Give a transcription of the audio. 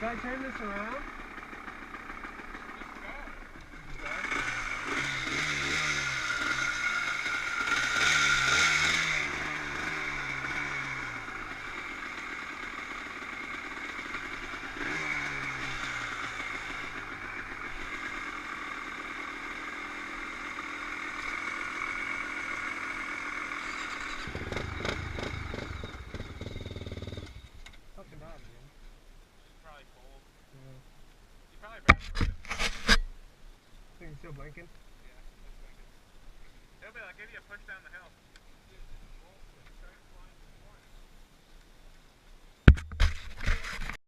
Should I turn this around? Fucking hot again. It's probably cold. Yeah. You probably better. Think it's still blinking? Yeah, it's blinking. It'll be like, give you a push down the hill.